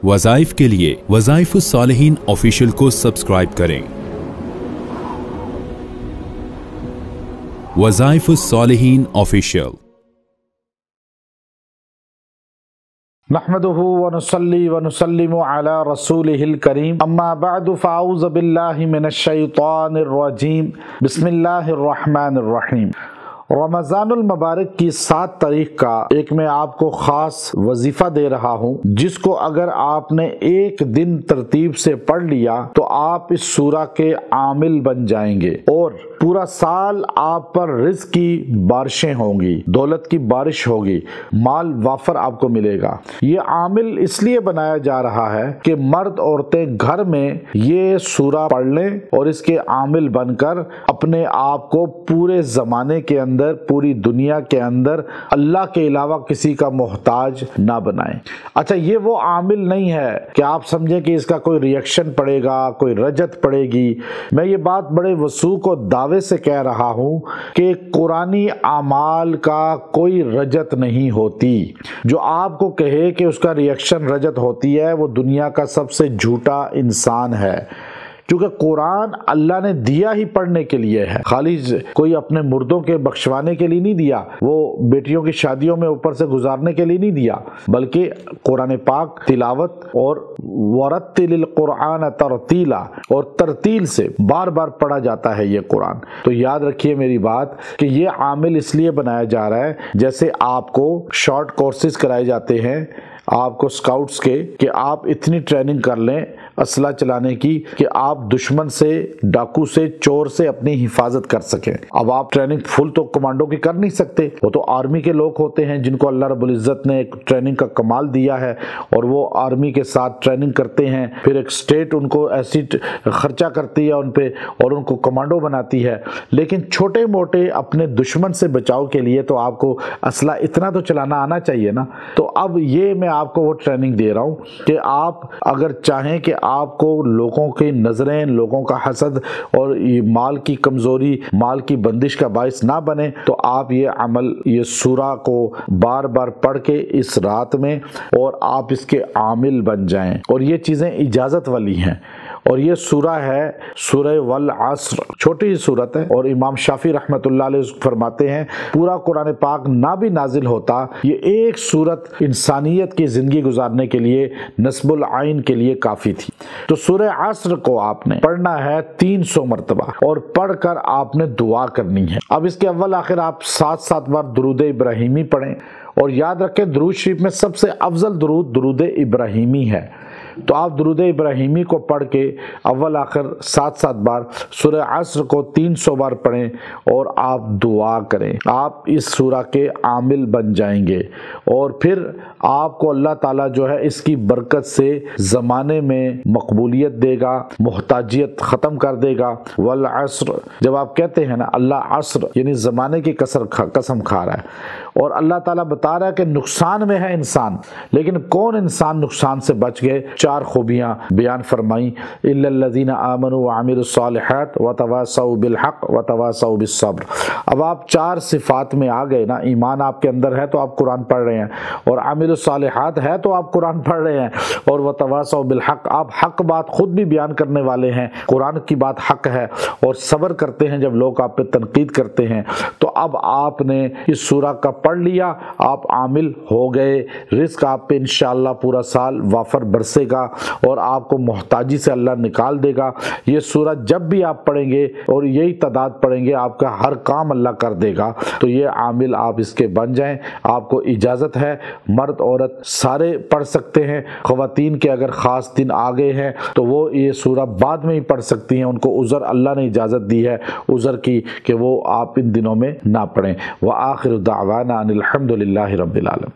वज़ाइफ के लिए वज़ाइफुस सालिहीन ऑफिशियल को सब्सक्राइब करें। वज़ाइफुस सालिहीन ऑफिशियल। नहमदुहु व नुसल्ली व नुसल्लिमु अला रसूलिहिल करीम, अम्मा बअदु फ़अऊज़ु बिल्लाहि मिनश शैतानिर रजीम, बिस्मिल्लाहिर रहमानिर रहीम। रमज़ानुल मुबारक की 7 तारीख का एक मैं आपको ख़ास वजीफ़ा दे रहा हूँ, जिसको अगर आपने एक दिन तरतीब से पढ़ लिया तो आप इस सूरा के आमिल बन जाएंगे और पूरा साल आप पर रिज़्क़ की बारिशें होंगी, दौलत की बारिश होगी, माल वाफर आपको मिलेगा। ये आमिल इसलिए बनाया जा रहा है कि मर्द औरतें घर में ये सूरा पढ़ लें और इसके आमिल बनकर अपने आप को पूरे ज़माने के अंदर, पूरी दुनिया के अंदर अल्लाह के अलावा किसी का मोहताज ना बनाएं। अच्छा, ये वो आमिल नहीं है कि आप समझें कि इसका कोई रिएक्शन पड़ेगा, कोई रजत पड़ेगी। मैं ये बात बड़े वसूख और दावे से कह रहा हूं कि कुरानी आमाल का कोई रजत नहीं होती। जो आपको कहे कि उसका रिएक्शन रजत होती है, वो दुनिया का सबसे झूठा इंसान है, क्योंकि कुरान अल्लाह ने दिया ही पढ़ने के लिए है, खाली कोई अपने मुर्दों के बख्शवाने के लिए नहीं दिया, वो बेटियों की शादियों में ऊपर से गुजारने के लिए नहीं दिया, बल्कि कुरान पाक तिलावत और वरत्तिलिल कुरान तरतीला और तरतील से बार बार पढ़ा जाता है ये कुरान। तो याद रखिए मेरी बात कि ये आमिल इसलिए बनाया जा रहा है, जैसे आपको शॉर्ट कोर्सेज कराए जाते हैं आपको स्काउट्स के, कि आप इतनी ट्रेनिंग कर लें असला चलाने की कि आप दुश्मन से, डाकू से, चोर से अपनी हिफाजत कर सकें। अब आप ट्रेनिंग फुल तो कमांडो की कर नहीं सकते, वो तो आर्मी के लोग होते हैं जिनको अल्लाह रब्बुल इज़्ज़त ने एक ट्रेनिंग का कमाल दिया है और वो आर्मी के साथ ट्रेनिंग करते हैं, फिर एक स्टेट उनको ऐसी खर्चा करती है उन पे और उनको कमांडो बनाती है। लेकिन छोटे मोटे अपने दुश्मन से बचाव के लिए तो आपको असला इतना तो चलाना आना चाहिए ना। तो अब ये मैं आपको वो ट्रेनिंग दे रहा हूँ कि आप अगर चाहें कि आपको लोगों की नजरें, लोगों का हसद और ये माल की कमजोरी, माल की बंदिश का बाइस ना बने, तो आप ये अमल, ये सूरा को बार बार पढ़ के इस रात में और आप इसके आमिल बन जाएं। और ये चीजें इजाजत वाली हैं और ये सूरा है सूरह वल अस्र, छोटी ही सूरत है। और इमाम शाफी रहमतुल्लाह अलैह फरमाते हैं पूरा कुरान पाक ना भी नाजिल होता, ये एक सूरत इंसानियत की जिंदगी गुजारने के लिए, नस्बुल आइन के लिए काफी थी। तो सूरह अस्र को आपने पढ़ना है 300 मरतबा और पढ़कर आपने दुआ करनी है। अब इसके अव्वल आखिर आप 7-7 बार दुरूद इब्राहिमी पढ़ें और याद रखें दुरूद शरीफ में सबसे अफजल दुरूद इब्राहिमी है। तो आप दुरूद इब्राहिमी को पढ़ के अव्वल आखिर 7-7 बार, सूरह अस्र को 300 बार पढ़ें और आप दुआ करें। आप इस सूरा के आमिल बन जाएंगे और फिर आपको अल्लाह ताला जो है इसकी बरकत से ज़माने में मकबूलियत देगा, मोहताजियत ख़त्म कर देगा। वल अस्र जब आप कहते हैं ना, अल्लाह अस्र यानी ज़माने की कसम खा रहा है और अल्लाह ताला बता रहा है कि नुकसान में है इंसान, लेकिन कौन इंसान नुकसान से बच गए? 4 खूबियां बयान फरमाई, इल्लल्लज़ीना आमनू व अमिलुस्सालिहात व तवासौ बिल हक़ व तवासौ बिस सब्र। अब आप 4 सिफात में आ गए ना, ईमान आपके अंदर है तो आप कुरान पढ़ रहे हैं, और अमिलुस्सालिहात है तो आप कुरान पढ़ रहे हैं, और व तवासौ बिल हक़ आप हक बात खुद भी बयान करने वाले हैं, कुरान की बात हक है, और सब्र करते हैं जब लोग आप पे तनकीद करते हैं। तो अब आपने इस सूरा का पढ़ लिया, आप आमिल हो गए, रिस्क आप पे इंशाअल्लाह पूरा साल वाफर बरसेगा और आपको मोहताजी से अल्लाह निकाल देगा। ये सूरा जब भी आप पढ़ेंगे और यही तादाद पढ़ेंगे, आपका हर काम अल्लाह कर देगा। तो ये आमिल आप इसके बन जाएं, आपको इजाज़त है, मर्द औरत सारे पढ़ सकते हैं। ख़वातीन के अगर ख़ास दिन आ गए हैं तो वो ये सूरा बाद में ही पढ़ सकती हैं, उनको उज़र अल्लाह ने इजाज़त दी है उज़र की कि वो आप इन दिनों में ना पढ़ें। व आखिर दावाना अनिल हम्दुलिल्लाहि रब्बिल आलमीन।